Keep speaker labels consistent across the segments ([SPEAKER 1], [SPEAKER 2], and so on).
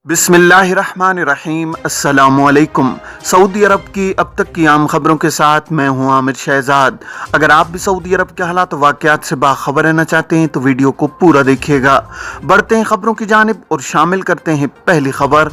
[SPEAKER 1] बिस्मिल्लाहिर्रहमानिर्रहीम। अस्सलामु अलैकुम। सऊदी अरब की अब तक की आम खबरों के साथ मैं हूं आमिर शहजाद। अगर आप भी सऊदी अरब के हालात वाक़यात से बाखबर रहना चाहते हैं तो वीडियो को पूरा देखिएगा। बढ़ते हैं खबरों की जानिब और शामिल करते हैं पहली खबर।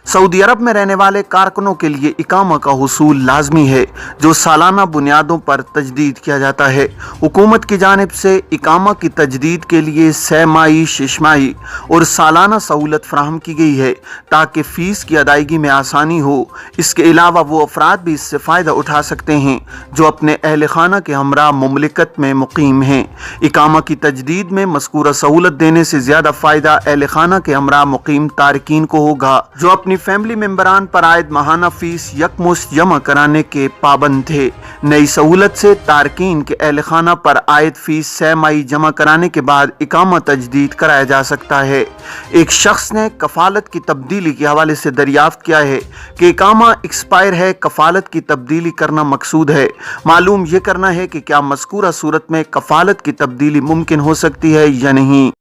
[SPEAKER 1] सऊदी अरब में रहने वाले कारकुनों के लिए इकामा का हुसूल लाजमी है, जो सालाना बुनियादों पर तजदीद किया जाता है। हुकूमत की जानिब से इकामा की तजदीद के लिए 6 माही, 6 माही और सालाना सहूलत फराहम की गई है ताकि फ़ीस की अदायगी में आसानी हो। इसके अलावा वो अफराद भी इससे फ़ायदा उठा सकते हैं जो अपने अहल खाना के हमरा मुमलिकत में मुकीम हैं। इकामा की तजदीद में मज़कूरा सहूलत देने से ज़्यादा फ़ायदा अहल खाना के हमरा मुकीम तारकीन को होगा जो अपनी फैमिली मेंबरान पर आयद माहाना फीस यकमुश्त जमा कराने के पाबंद थे। नई सहूलत से तारकीन के अहल खाना पर आयद फीस 6 माही जमा कराने के बाद इकामा तजदीद कराया जा सकता है। एक शख्स ने कफालत की तब्दीली के हवाले से दरियाफ्त किया है कि इकामा एक्सपायर है, कफालत की तब्दीली करना मकसूद है। मालूम यह करना है कि क्या मज़कूरा सूरत में कफालत की तब्दीली मुमकिन हो सकती है या नहीं।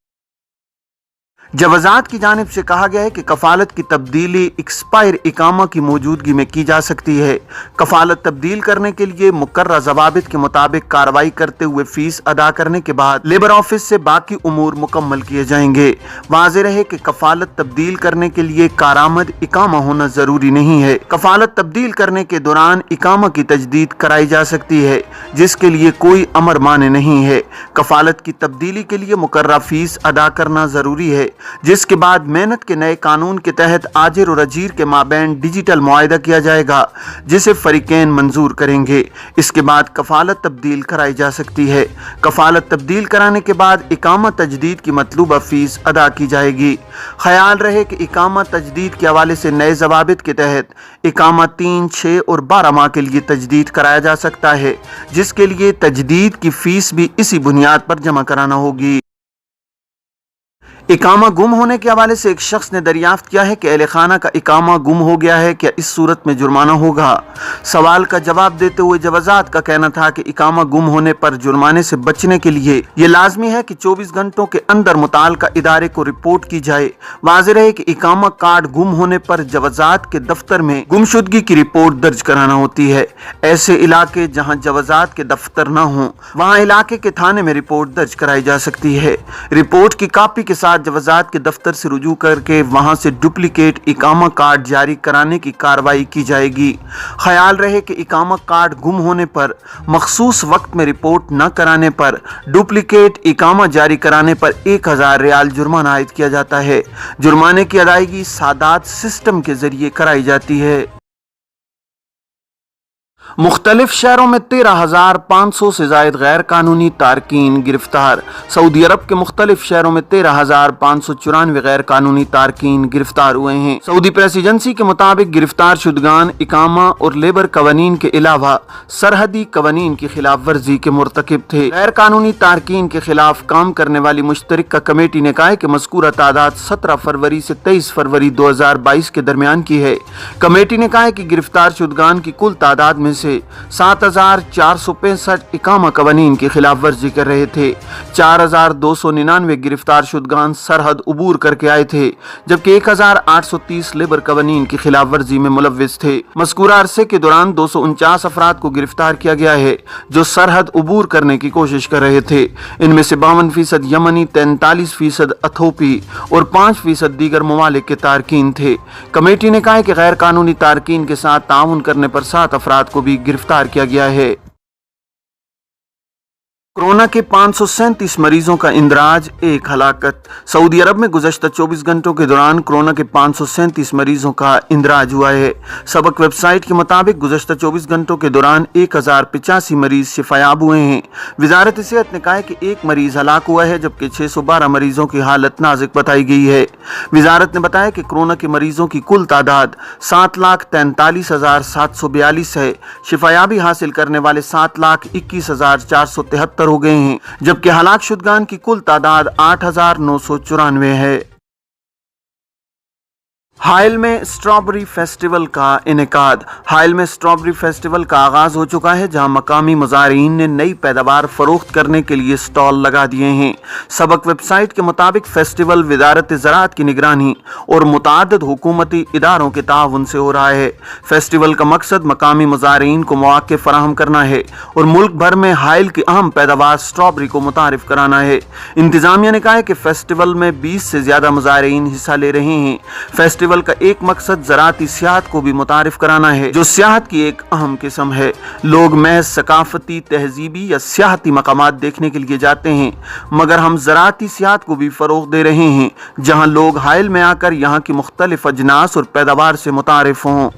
[SPEAKER 1] जवाज़ात की जानिब से कहा गया है कि कफालत की तब्दीली एक्सपायर इकामा की मौजूदगी में की जा सकती है। कफालत तब्दील करने के लिए मुकर्रर ज़वाबित के मुताबिक कार्रवाई करते हुए फीस अदा करने के बाद लेबर ऑफिस से बाकी उमूर मुकम्मल किए जाएंगे। वाज़ेह रहे कि कफालत तब्दील करने के लिए कारामद इकामा होना ज़रूरी नहीं है। कफालत तब्दील करने के दौरान इकामा की तजदीद कराई जा सकती है, जिसके लिए कोई अमर माने नहीं है। कफालत की तब्दीली के लिए मुकर्रर फीस अदा करना ज़रूरी है, जिसके बाद मेहनत के नए कानून के तहत आजिर और अजीर के माबैन डिजिटल मुआहिदा किया जाएगा, जिसे फरीकैन मंजूर करेंगे। इसके बाद कफालत तब्दील कराई जा सकती है। कफालत तब्दील कराने के बाद इकामा तजदीद की मतलूबा फीस अदा की जाएगी। ख्याल रहे कि इकामा तजदीद के हवाले से नए ज़वाबित के तहत इकामा 3, 6 और 12 माह के लिए तजदीद कराया जा सकता है, जिसके लिए तजदीद की फीस भी इसी बुनियाद पर जमा कराना होगी। इकामा गुम होने के हवाले से एक शख्स ने दरियाफ्त किया है कि अहल खाना का इकामा गुम हो गया है, क्या इस सूरत में जुर्माना होगा। सवाल का जवाब देते हुए जवाज़ात का कहना था कि इकामा गुम होने पर जुर्माने से बचने के लिए ये लाजमी है कि 24 घंटों के अंदर मुताल्लिका इदारे को रिपोर्ट की जाए। वाज़ेह रहे कि इकामा कार्ड गुम होने पर जवाज़ात के दफ्तर में गुमशुदगी की रिपोर्ट दर्ज कराना होती है। ऐसे इलाके जहाँ जवाज़ात के दफ्तर न हों, वहाँ इलाके के थाने में रिपोर्ट दर्ज कराई जा सकती है। रिपोर्ट की कापी के साथ जवाज़ात के दफ्तर से रुजू करके वहां से डुप्लीकेट इकामा कार्ड जारी कराने की कार्रवाई की जाएगी। ख्याल रहे कि इकामा कार्ड गुम होने पर मखसूस वक्त में रिपोर्ट न कराने पर डुप्लीकेट इकामा जारी कराने पर 1000 रियाल जुर्माना आयद किया जाता है। जुर्माने की अदायगी सादात सिस्टम के जरिए कराई जाती है। मुख्तलिफ शहरों में 13,500 से जायद गैर कानूनी तारकीन गिरफ्तार। सऊदी अरब के मुख्तलिफ शहरों में 13,594 गैर कानूनी तारकीन गिरफ्तार हुए हैं। सऊदी प्रेस एजेंसी के मुताबिक गिरफ्तार शुदगान इकामा और लेबर कवानीन के अलावा सरहदी कवानीन की खिलाफ वर्जी के मुर्तकिब थे। गैर कानूनी तारकीन के खिलाफ काम करने वाली मुश्तरका कमेटी ने कहा है कि मज़कूरा तादाद 17 फरवरी से 23 फरवरी 2022 के दरमियान की है। कमेटी ने कहा है कि गिरफ्तार शुदगान की कुल तादाद में से 7,465 इकामा कवानीन की खिलाफ वर्जी कर रहे थे। 4,299 गिरफ्तार शुदगान सरहद उबूर करके आए थे, जबकि 1,830 लेबर कवानीन की खिलाफ वर्जी में मुलव्विस थे। मज़कूरा अरसे के दौरान 249 अफराद को गिरफ्तार किया गया है जो सरहद उबूर करने की कोशिश कर रहे थे। इनमें से 52% यमनी, 43% अथोपी और 5% दीगर ममालिक के तारकीन थे। कमेटी ने कहा है कि गैर कानूनी तारकीन के साथ ताउन करने पर 7 अफराद को भी गिरफ्तार किया गया है। कोरोना के 537 मरीजों का इंदराज, 1 हलाकत। सऊदी अरब में गुज़श्ता 24 घंटों के दौरान कोरोना के 537 मरीजों का इंदराज हुआ है। सबक वेबसाइट के मुताबिक गुज़श्ता 24 घंटों के दौरान 1085 मरीज शिफायाब हुए हैं। वजारत सेहत ने कहा है कि 1 मरीज हलाक हुआ है, जबकि 612 मरीजों की हालत नाजुक बताई गई है। वजारत ने बताया कि कोरोना के मरीजों की कुल तादाद 7,43,742 है। शिफायाबी हासिल करने वाले 7,21,473 हो गए हैं, जबकि हलाक शुदगान की कुल तादाद 8,994 है। حائل میں اسٹرابری فیسٹیول کا انعقاد۔ حائل میں اسٹرابری فیسٹیول کا آغاز ہو چکا ہے، جہاں مقامی مزارعین نے نئی پیداوار فروخت کرنے کے لیے اسٹال لگا دیے ہیں۔ سبق ویب سائٹ کے مطابق فیسٹیول وزارت زراعت کی نگرانی اور متعدد حکومتی اداروں کے تعاون سے ہو رہا ہے۔ فیسٹیول کا مقصد مقامی مزارعین کو مواقع فراہم کرنا ہے اور ملک بھر میں حائل کی اہم پیداوار اسٹرابری کو متعارف کرانا ہے۔ انتظامیہ نے کہا ہے کہ فیسٹیول میں 20 سے زیادہ مزارعین حصہ لے رہے ہیں۔ فیسٹیول کا ایک مقصد زراعتی سیاحت کو بھی متعارف کرانا ہے، جو سیاحت کی ایک اہم قسم ہے۔ لوگ محض ثقافتی، تہذیبی یا سیاحتی مقامات دیکھنے کے لیے جاتے ہیں، مگر ہم زراعتی سیاحت کو بھی فروغ دے رہے ہیں، جہاں لوگ حائل میں آ کر یہاں کی مختلف اجناس اور پیداوار سے متعارف ہوں۔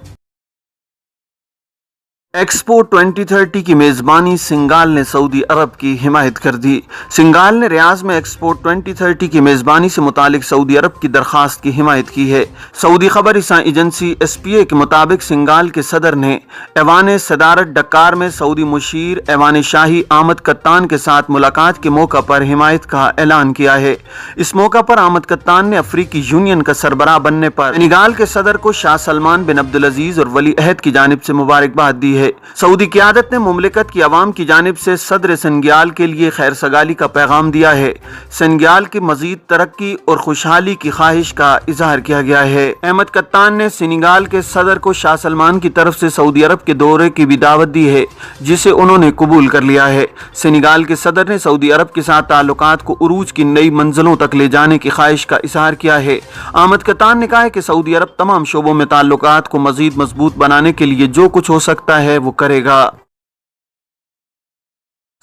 [SPEAKER 1] ایکسپو 2030 کی میزبانی سنگال نے سعودی عرب کی حمایت کر دی۔ سنگال نے ریاض میں ایکسپو 2030 کی میزبانی سے متعلق سعودی عرب کی درخواست کی حمایت کی ہے۔ سعودی خبر رساں ایجنسی SPA کے مطابق سنگال کے صدر نے ایوان صدارت ڈکار میں سعودی مشیر ایوان شاہی احمد قطان کے ساتھ ملاقات کے موقع پر حمایت کا اعلان کیا ہے۔ اس موقع پر احمد قطان نے افریقی یونین کا سربراہ بننے پر سنگال کے صدر کو شاہ سلمان بن عبدالعزیز اور ولی عہد کی جانب سے مبارکباد دی ہے۔ سعودی قیادت نے مملکت کی عوام کی جانب سے صدر سنگال کے لیے خیر سگالی کا پیغام دیا ہے۔ سنگال کی مزید ترقی اور خوشحالی کی خواہش کا اظہار کیا گیا ہے۔ احمد قطان نے سنگال کے صدر کو شاہ سلمان کی طرف سے سعودی عرب کے دورے کی بھی دعوت دی ہے، جسے انہوں نے قبول کر لیا ہے۔ سنگال کے صدر نے سعودی عرب کے ساتھ تعلقات کو عروج کی نئی منزلوں تک لے جانے کی خواہش کا اظہار کیا ہے۔ احمد قطان نے کہا ہے کہ سعودی عرب تمام شعبوں میں تعلقات کو مزید مضبوط بنانے کے لیے جو کچھ ہو سکتا ہے وہ کرے گا۔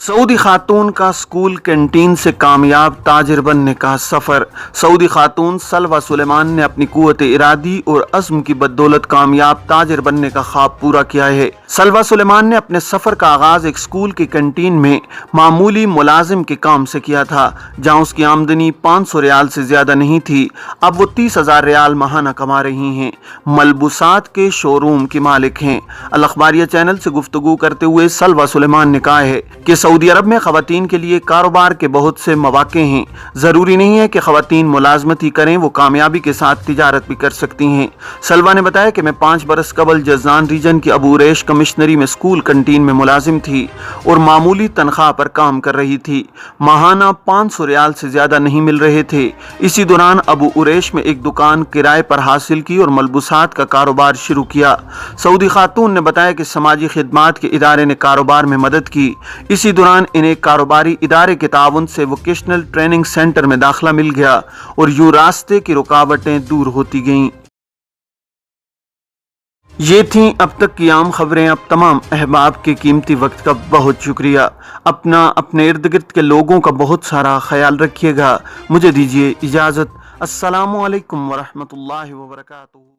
[SPEAKER 1] سعودی خاتون کا اسکول کینٹین سے کامیاب تاجر بننے کا سفر۔ سعودی خاتون سلوہ سلیمان نے اپنی قوت ارادی اور عزم کی بدولت کامیاب تاجر بننے کا خواب پورا کیا ہے۔ سلوہ سلیمان نے اپنے سفر کا آغاز ایک اسکول کی کینٹین میں معمولی ملازم کے کام سے کیا تھا، جہاں اس کی آمدنی 500 ریال سے زیادہ نہیں تھی۔ اب وہ 30,000 ریال ماہانہ کما رہی ہیں۔ ملبوسات کے شو روم کی مالک ہیں۔ الاخباریہ چینل سے گفتگو کرتے ہوئے سلوہ سلیمان نے کہا ہے کہ سعودی عرب میں خواتین کے لیے کاروبار کے بہت سے مواقع ہیں۔ ضروری نہیں ہے کہ خواتین ملازمت ہی کریں، وہ کامیابی کے ساتھ تجارت بھی کر سکتی ہیں۔ سلوہ نے بتایا کہ میں 5 برس قبل جزان ریجن کی ابو ریش کمشنری میں اسکول کنٹین میں ملازم تھی اور معمولی تنخواہ پر کام کر رہی تھی۔ ماہانہ 500 ریال سے زیادہ نہیں مل رہے تھے۔ اسی دوران ابو اریش میں ایک دکان کرائے پر حاصل کی اور ملبوسات کا کاروبار شروع کیا۔ سعودی خاتون نے بتایا کہ سماجی خدمات کے ادارے نے کاروبار میں مدد کی۔ اسی دوران انہیں کاروباری ادارے کے تعاون سے ووکیشنل ٹریننگ سینٹر میں داخلہ مل گیا اور یوں راستے کی رکاوٹیں دور ہوتی گئیں۔ یہ تھیں اب تک کی عام خبریں۔ اب تمام احباب کے قیمتی وقت کا بہت شکریہ۔ اپنے ارد گرد کے لوگوں کا بہت سارا خیال رکھیے گا۔ مجھے دیجیے اجازت۔ السلام علیکم ورحمۃ اللہ وبرکاتہ۔